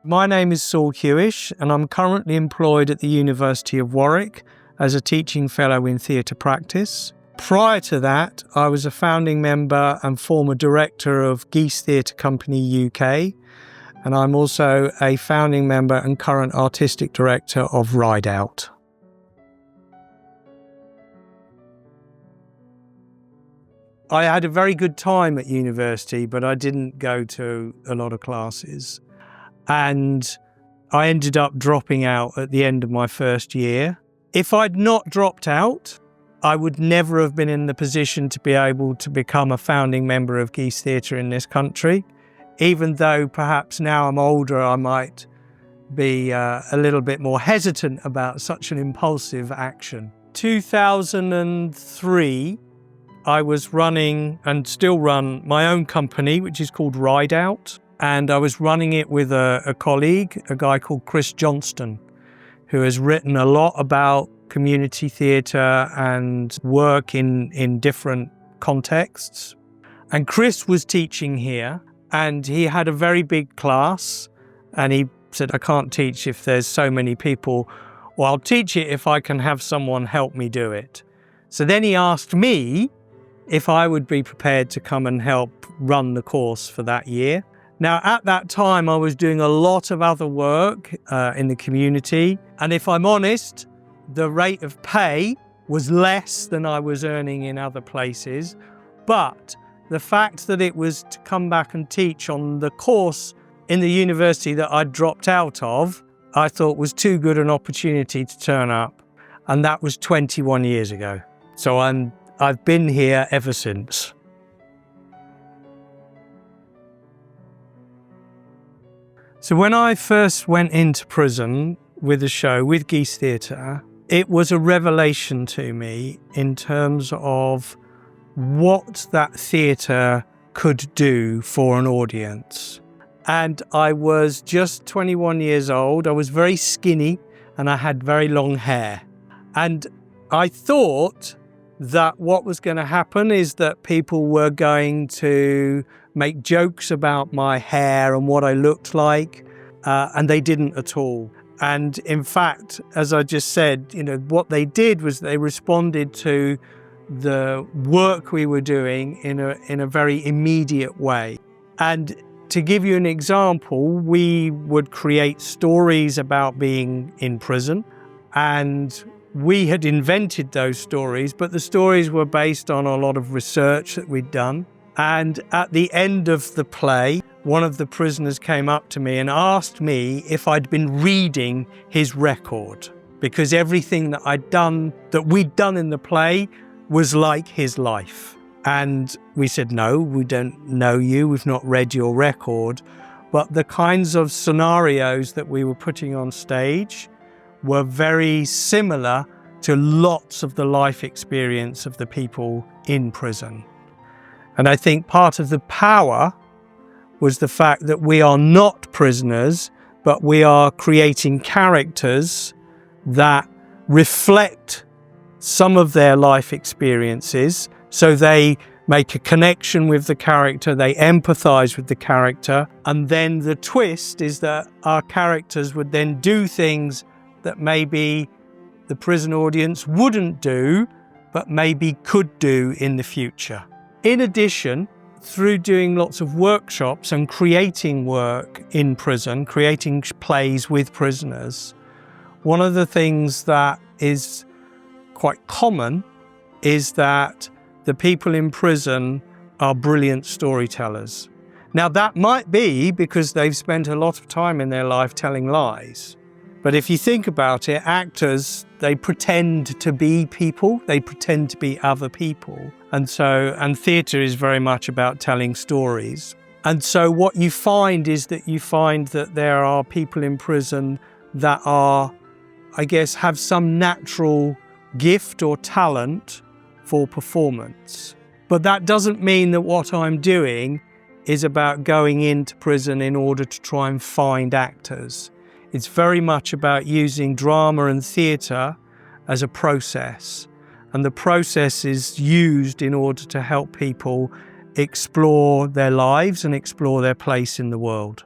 My name is Saul Hewish and I'm currently employed at the University of Warwick as a teaching fellow in theatre practice. Prior to that, I was a founding member and former director of Geese Theatre Company UK, and I'm also a founding member and current artistic director of Ride Out. I had a very good time at university, but I didn't go to a lot of classes. And I ended up dropping out at the end of my first year. If I'd not dropped out, I would never have been in the position to be able to become a founding member of Geese Theatre in this country. Even though perhaps now I'm older, I might be a little bit more hesitant about such an impulsive action. 2003, I was running and still run my own company, which is called Ride Out. And I was running it with a colleague, a guy called Chris Johnston, who has written a lot about community theatre and work in different contexts. And Chris was teaching here, and he had a very big class, and he said, I can't teach if there's so many people. Well, I'll teach it if I can have someone help me do it. So then he asked me if I would be prepared to come and help run the course for that year. Now, at that time, I was doing a lot of other work in the community. And if I'm honest, the rate of pay was less than I was earning in other places. But the fact that it was to come back and teach on the course in the university that I dropped out of, I thought was too good an opportunity to turn up. And that was 21 years ago. So I've been here ever since. So when I first went into prison with the show, with Geese Theatre, it was a revelation to me in terms of what that theatre could do for an audience. And I was just 21 years old. I was very skinny and I had very long hair. And I thought that what was going to happen is that people were going to make jokes about my hair and what I looked like, and they didn't at all. And in fact, as I just said, what they did was they responded to the work we were doing in a very immediate way. And to give you an example, we would create stories about being in prison, and we had invented those stories, but the stories were based on a lot of research that we'd done. And at the end of the play, one of the prisoners came up to me and asked me if I'd been reading his record, because everything that we'd done in the play was like his life. And we said, no, we don't know you, we've not read your record. But the kinds of scenarios that we were putting on stage were very similar to lots of the life experience of the people in prison. And I think part of the power was the fact that we are not prisoners, but we are creating characters that reflect some of their life experiences. So they make a connection with the character, they empathize with the character. And then the twist is that our characters would then do things that maybe the prison audience wouldn't do, but maybe could do in the future. In addition, through doing lots of workshops and creating work in prison, creating plays with prisoners, one of the things that is quite common is that the people in prison are brilliant storytellers. Now, that might be because they've spent a lot of time in their life telling lies. But if you think about it, actors, they pretend to be people, they pretend to be other people. And theatre is very much about telling stories. And so what you find is that there are people in prison that are, I guess, have some natural gift or talent for performance. But that doesn't mean that what I'm doing is about going into prison in order to try and find actors. It's very much about using drama and theatre as a process. And the process is used in order to help people explore their lives and explore their place in the world.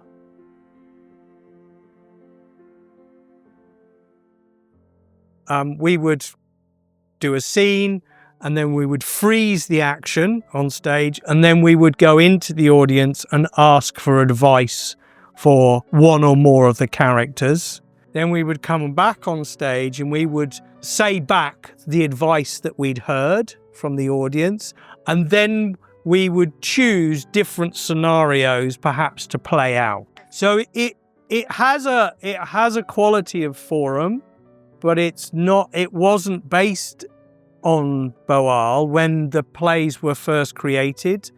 we would do a scene, and then we would freeze the action on stage, and then we would go into the audience and ask for advice for one or more of the characters. Then we would come back on stage and we would say back the advice that we'd heard from the audience, and then we would choose different scenarios perhaps to play out. So it has a quality of forum, but it wasn't based on Boal when the plays were first created.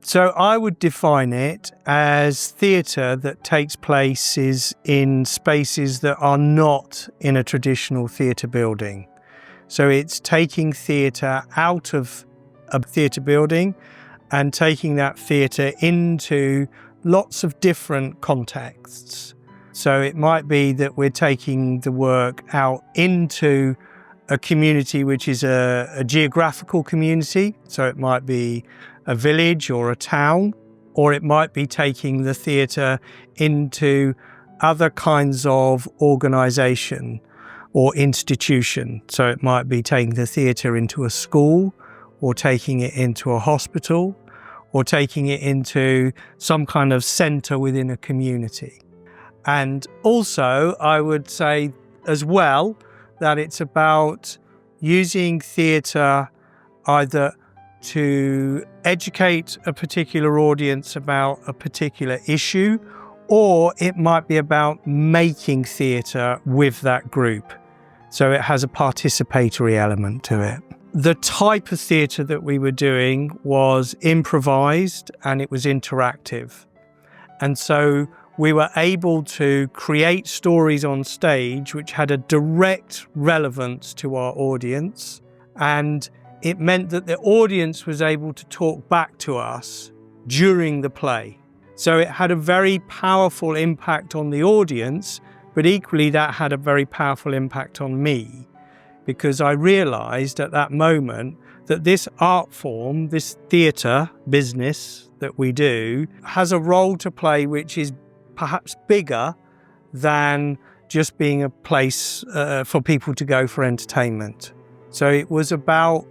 So I would define it as theatre that takes place in spaces that are not in a traditional theatre building. So it's taking theatre out of a theatre building and taking that theatre into lots of different contexts. So it might be that we're taking the work out into a community which is a geographical community. So it might be a village or a town, or it might be taking the theatre into other kinds of organisation or institution. So it might be taking the theatre into a school, or taking it into a hospital, or taking it into some kind of centre within a community. And also, I would say as well that it's about using theatre either to educate a particular audience about a particular issue, or it might be about making theatre with that group. So it has a participatory element to it. The type of theatre that we were doing was improvised and it was interactive. And so we were able to create stories on stage which had a direct relevance to our audience, and it meant that the audience was able to talk back to us during the play. So it had a very powerful impact on the audience, but equally that had a very powerful impact on me, because I realised at that moment that this art form, this theatre business that we do, has a role to play which is perhaps bigger than just being a place for people to go for entertainment. So it was about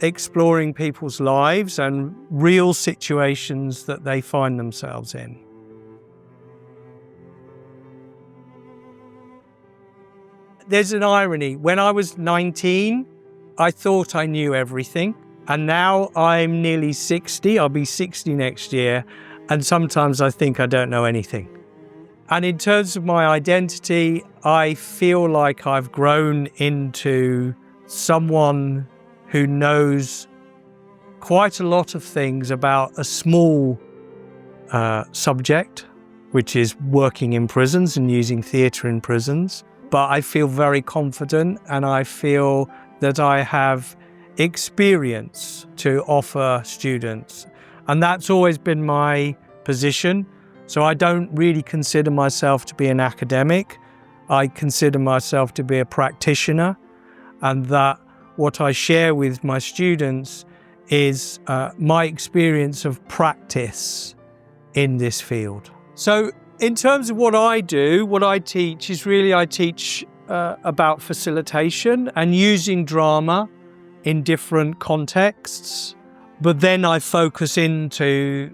exploring people's lives and real situations that they find themselves in. There's an irony. When I was 19, I thought I knew everything. And now I'm nearly 60. I'll be 60 next year. And sometimes I think I don't know anything. And in terms of my identity, I feel like I've grown into someone who knows quite a lot of things about a small subject, which is working in prisons and using theatre in prisons. But I feel very confident, and I feel that I have experience to offer students. And that's always been my position. So I don't really consider myself to be an academic. I consider myself to be a practitioner, and that what I share with my students is my experience of practice in this field. So in terms of what I do, what I teach is really I teach about facilitation and using drama in different contexts, but then I focus into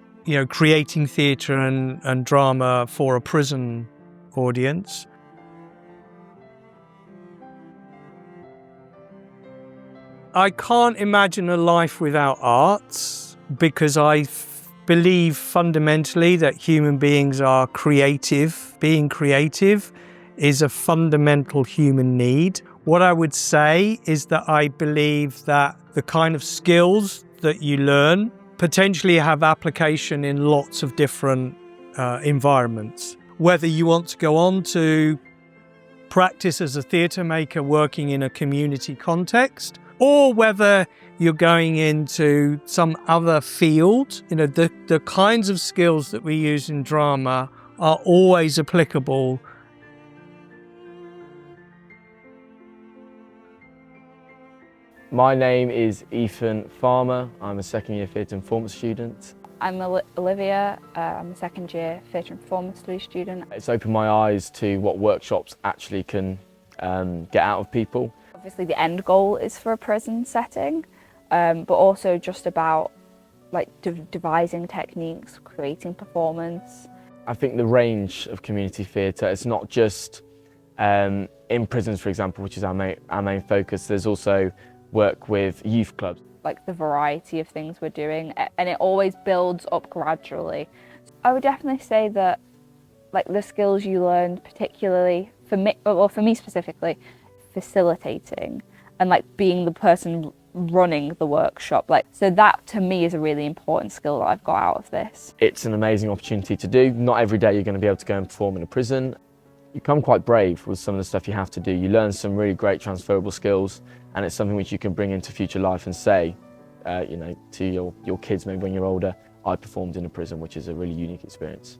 creating theatre and drama for a prison audience. I can't imagine a life without arts, because I believe fundamentally that human beings are creative. Being creative is a fundamental human need. What I would say is that I believe that the kind of skills that you learn potentially have application in lots of different environments. Whether you want to go on to practice as a theatre maker working in a community context, or whether you're going into some other field, the kinds of skills that we use in drama are always applicable. My name is Ethan Farmer. I'm a second year theatre and performance student. I'm Olivia, I'm a second year theatre and performance studies student. It's opened my eyes to what workshops actually can get out of people. Obviously the end goal is for a prison setting, but also just about like devising techniques, creating performance. I think the range of community theatre, it's not just in prisons, for example, which is our main focus. There's also work with youth clubs. Like the variety of things we're doing, and it always builds up gradually. I would definitely say that like the skills you learned, particularly for me, or for me specifically, facilitating and like being the person running the workshop, like, so that to me is a really important skill that I've got out of this. It's an amazing opportunity to do. Not every day you're going to be able to go and perform in a prison. You become quite brave with some of the stuff you have to do. You learn some really great transferable skills, and it's something which you can bring into future life and say, you know, to your kids maybe when you're older, I performed in a prison, which is a really unique experience.